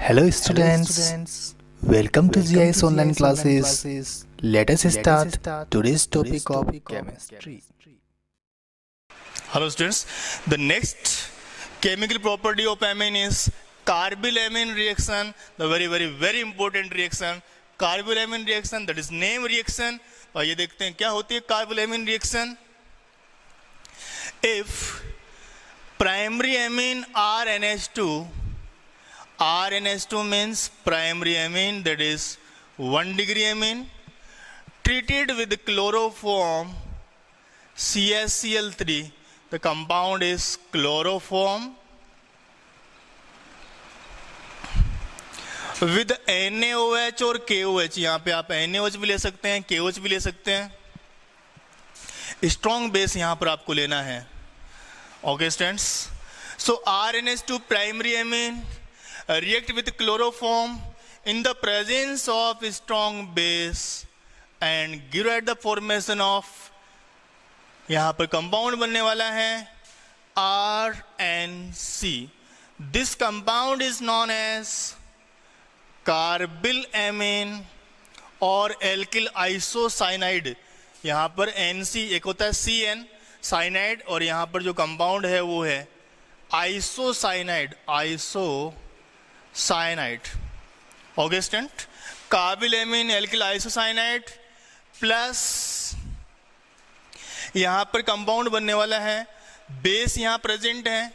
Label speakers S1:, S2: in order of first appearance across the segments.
S1: Hello students, welcome to GIS online classes. Let us start today's topic of chemistry.
S2: Hello students, the next chemical property of amine is carbylamine reaction, the very important reaction, carbylamine reaction, that is name reaction. आइए देखते हैं क्या होती है carbylamine reaction. If primary amine RNH2 means primary amine, that is 1 degree amine, treated with chloroform CaCl3, the compound is chloroform with NaOH और KOH. यहाँ पे आप NaOH भी ले सकते हैं, KOH भी ले सकते हैं. स्ट्रॉन्ग बेस यहाँ पर आपको लेना है. Okay students, so RNH2 primary amine react with chloroform in the presence of strong base and give at the formation of, यहाँ पर कंपाउंड बनने वाला है RNC. This compound is known as carbylamine और alkyl isocyanide. यहाँ पर NC एक होता है CN साइनाइड और यहाँ पर जो कंपाउंड है वो है isocyanide. Okay student, carbylamine alkyl isocyanide plus यहाँ पर कंपाउंड बनने वाला है, बेस यहाँ प्रेजेंट है,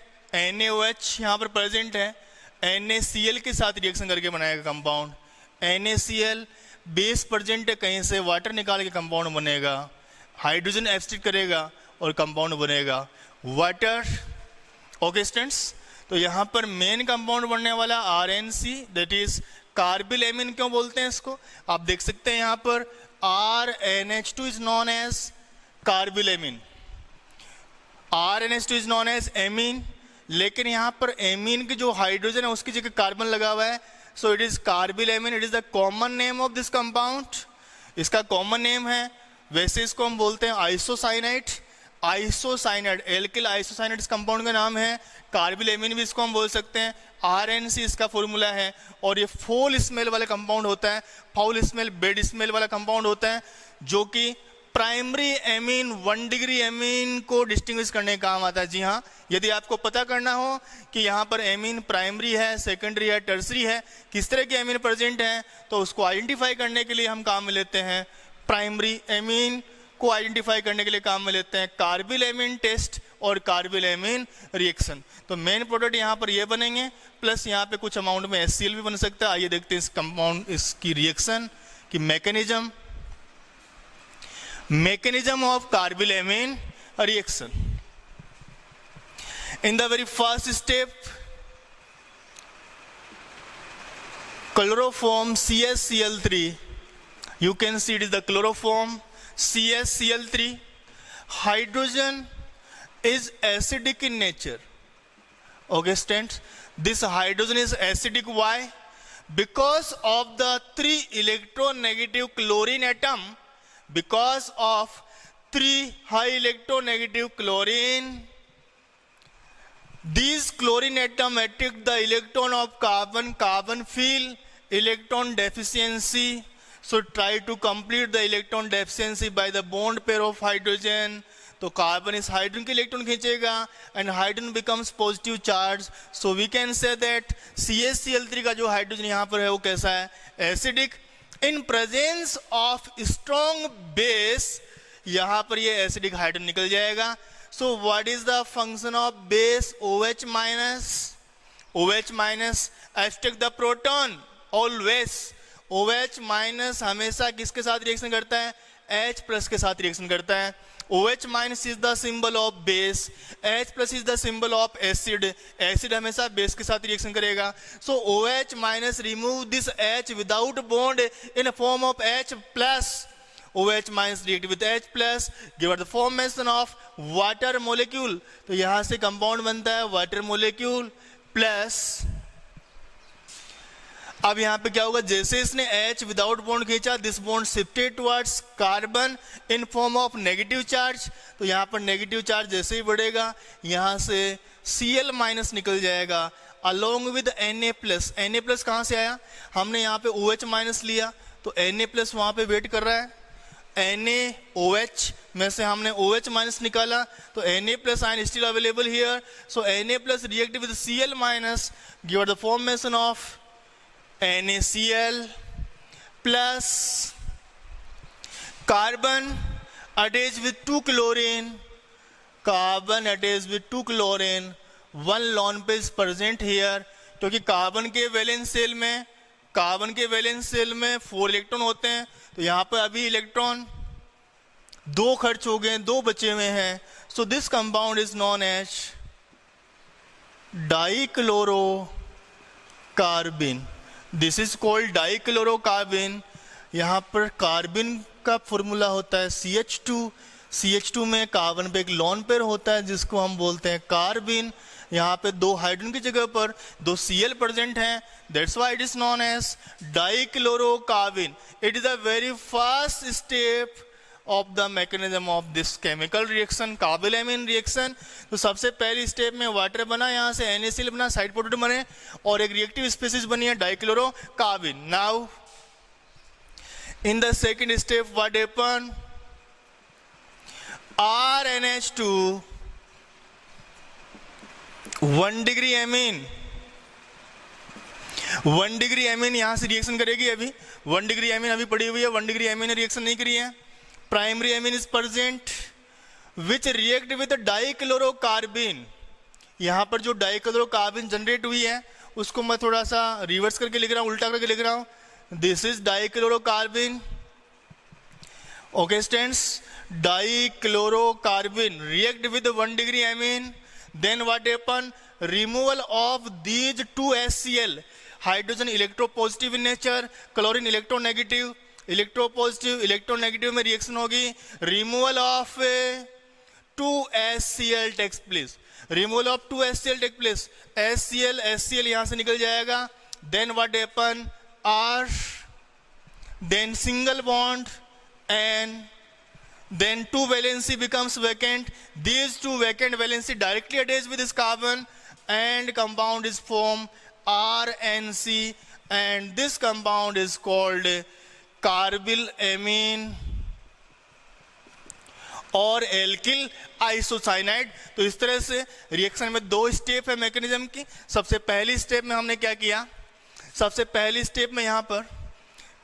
S2: NaOH यहाँ पर प्रेजेंट है, NaCl के साथ रिएक्शन करके बनाएगा कंपाउंड. NaCl बेस प्रेजेंट है, कहीं से वाटर निकाल के कंपाउंड बनेगा, हाइड्रोजन एब्स्ट्रैक्ट करेगा और कंपाउंड बनेगा वाटर. ओके स्टूडेंट्स, तो यहाँ पर मेन कंपाउंड बनने वाला RNC, दैट इज कार्बिलएमिन. क्यों बोलते हैं इसको, आप देख सकते हैं यहाँ पर RNH2 is known as carbylamine, RNH2 is known as amine, लेकिन यहाँ पर एमीन की जो हाइड्रोजन है उसकी जगह कार्बन लगा हुआ है, so it is carbylamine. It is the common name of this compound, इसका कॉमन नेम है. वैसे इसको हम बोलते हैं आइसोसाइनाइड, एल्किल आइसोसाइनाइड इस कंपाउंड का नाम है. कार्बिलएमिन भी इसको हम बोल सकते हैं. RNC इसका फॉर्मूला है और ये फॉल स्मेल वाला कंपाउंड होता है, फाउल स्मेल बैड स्मेल वाला कंपाउंड होता है, जो कि प्राइमरी एमीन 1 डिग्री एमीन को डिस्टिंग्विश करने का काम आता है. जी हाँ, यदि आपको पता करना हो कि यहाँ पर एमीन प्राइमरी है, सेकेंडरी है, टर्सरी है, किस तरह के एमीन प्रेजेंट हैं, तो उसको आइडेंटिफाई करने के लिए हम काम में लेते हैं प्राइमरी एमीन को आइडेंटिफाई करने के लिए काम में लेते हैं कार्बिलएमिन टेस्ट और कार्बिलएमिन रिएक्शन. तो मेन प्रोडक्ट यहाँ पर ये बनेंगे, प्लस यहाँ पे कुछ अमाउंट में HCl भी बन सकता है. आइए देखते हैं इस कंपाउंड इसकी रिएक्शन की mechanism of carbylamine reaction. In the very first step, chloroform CaCl3, you can see it is the chloroform CaCl3. hydrogen is acidic in nature. Okay students, this hydrogen is acidic. Why? Because of the 3 electronegative chlorine atom, because of 3 high electronegative chlorine, these chlorine atom attract the electron of carbon feel electron deficiency. So try to complete the electron deficiency by the bond pair of hydrogen. तो carbon इस hydrogen के electron खींचेगा and hydrogen becomes positive charge. So we can say that CaCl3 का जो hydrogen यहाँ पर है वो कैसा है, acidic. In presence of strong base यहाँ पर ये एसिडिक हाइड्रोजन निकल जाएगा. So what is the function of base, OH minus abstract the proton always. OH minus हमेशा किसके साथ रिएक्शन करता है, H प्लस के साथ रिएक्शन करता है. OH minus is the symbol of base, H plus is the symbol of acid. Acid हमेशा बेस के साथ रिएक्शन करेगा. सो OH minus remove this H without bond in form of H plus. OH minus react with H plus, give the formation of water molecule. तो यहाँ से compound बनता है water molecule plus. अब यहाँ पे क्या होगा, जैसे इसने H विदाउट बॉन्ड खींचा, this bond shifted towards carbon in form of negative charge. तो यहाँ पर नेगेटिव चार्ज जैसे ही बढ़ेगा यहाँ से Cl माइनस निकल जाएगा along with Na plus. Na plus कहाँ से आया, हमने यहाँ पे OH माइनस लिया तो Na प्लस वहाँ पे वेट कर रहा है. NaOH में से हमने OH माइनस निकाला तो Na plus ion still available here. So Na plus react with Cl minus give the formation of NaCl plus carbon attaches with 2 chlorine, carbon attaches with 2 chlorine, 1 lone pair is present here. क्योंकि carbon के valence shell में 4 electron होते हैं तो यहाँ पर अभी electron 2 खर्च हो गए, 2 बचे हुए हैं. So this compound is known as dichlorocarbene. This is called dichlorocarbene. यहाँ पर कार्बिन का फॉर्मूला होता है CH2. CH2 में कार्बन पे एक लॉन पेयर होता है जिसको हम बोलते हैं कार्बिन. यहाँ पे 2 हाइड्रोजन की जगह पर 2 Cl प्रेजेंट हैं. That's why it is known as dichlorocarbene. It is a very first step of the mechanism of this chemical reaction, carbylamine reaction. तो सबसे पहली स्टेप में वाटर बना, यहाँ से NaCl बना, साइड प्रोडक्ट बने और एक रिएक्टिव स्पीसीज बनी है dichlorocarbene. Now in the second step what happened, RNH2 1 degree amine, 1 degree amine यहां से रिएक्शन करेगी. अभी 1 degree amine अभी पड़ी हुई है, 1 degree amine ने रिएक्शन नहीं करी है. Primary amine is present which react with dichlorocarbon. यहां पर जो डाइक्लोरोकार्बिन जनरेट हुई है उसको मैं थोड़ा सा रिवर्स करके लिख रहा हूं, उल्टा करके लिख रहा हूं. This is dichlorocarbon. Okay, students, dichlorocarbon react with 1 degree amine. Then what happen? Removal of these 2 HCl. Hydrogen electropositive in nature, chlorine electronegative. Electronegative में रिएक्शन होगी. Removal of 2 HCl takes place. Removal of 2 HCl takes place. HCl यहाँ से निकल जाएगा. Then what happen? R, then single bond, and then 2 valency becomes vacant. These 2 vacant valency directly attach with this carbon and compound is formed RNC, and this compound is called carbyl-amine और alkyl isocyanide. तो इस तरह से reaction में 2 step है mechanism की. सबसे पहली स्टेप में हमने क्या किया, सबसे पहली स्टेप में यहाँ पर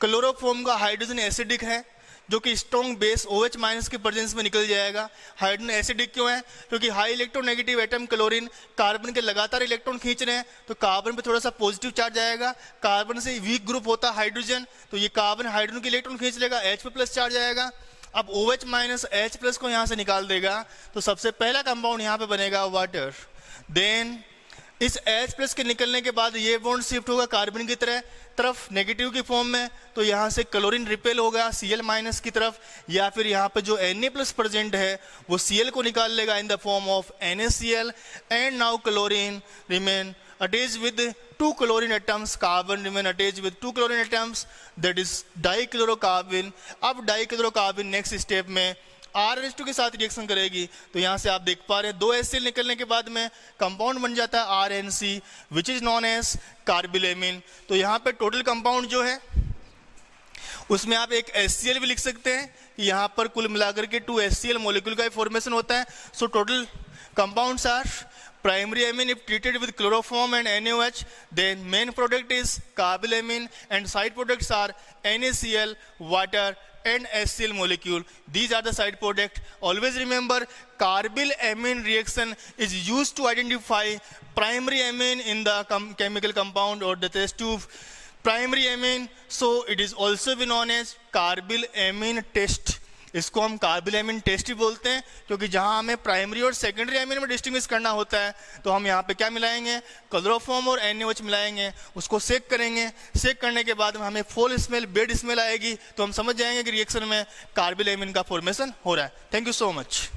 S2: क्लोरोफॉर्म का हाइड्रोजन एसिडिक है जो कि स्ट्रॉन्ग बेस OH माइनस के प्रेजेंस में निकल जाएगा. हाइड्रोजन एसिडिक क्यों है, क्योंकि high electronegative atom chlorine carbon के लगातार इलेक्ट्रॉन खींच रहे हैं तो कार्बन पे थोड़ा सा पॉजिटिव चार्ज आएगा. कार्बन से वीक ग्रुप होता है हाइड्रोजन, तो ये कार्बन हाइड्रोजन के इलेक्ट्रॉन खींच लेगा, H पे प्लस चार्ज आएगा. अब OH माइनस H प्लस को यहाँ से निकाल देगा तो सबसे पहला कंपाउंड यहाँ पे बनेगा वाटर. देन इस H प्लस के निकलने के बाद ये बॉन्ड शिफ्ट होगा कार्बन की तरफ नेगेटिव की फॉर्म में, तो यहाँ से क्लोरीन रिपेल होगा Cl माइनस की तरफ, या फिर यहाँ पे जो Na प्लस प्रेजेंट है वो Cl को निकाल लेगा in the form of NaCl. And now chlorine remain attached with 2 chlorine atoms, carbon remain attached with 2 chlorine atoms, that is dichlorocarbon. अब डाइक्लोरोकार्बिन नेक्स्ट स्टेप में RNH2 के साथ रिएक्शन करेगी. तो यहाँ से आप देख पा रहे हैं 2 HCl निकलने के बाद में कंपाउंड बन जाता है RNC which is known as carbylamine. तो यहाँ पे टोटल कंपाउंड जो है उसमें आप एक HCl भी लिख सकते हैं. यहाँ पर कुल मिलाकर के 2 HCl मॉलिक्यूल का फॉर्मेशन होता है. So total compounds are primary amine if treated with chloroform and NaOH, then main product is carbyl-amine and side products are NaCl, water and HCl molecule. These are the side product. Always remember carbyl-amine reaction is used to identify primary amine in the chemical compound or the test tube. Primary amine, so it is also be known as carbyl-amine test. इसको हम carbyl-amine test ही बोलते हैं क्योंकि जहां हमें primary और secondary amine में distinguish करना होता है तो हम यहाँ पे क्या मिलाएंगे, क्लोरोफॉर्म और NaOH मिलाएंगे, उसको सेक करेंगे. सेक करने के बाद हमें फॉल स्मेल, बेड स्मेल आएगी तो हम समझ जाएंगे कि रिएक्शन में कार्बिल-एमीन का फॉर्मेशन हो रहा है. Thank you so much.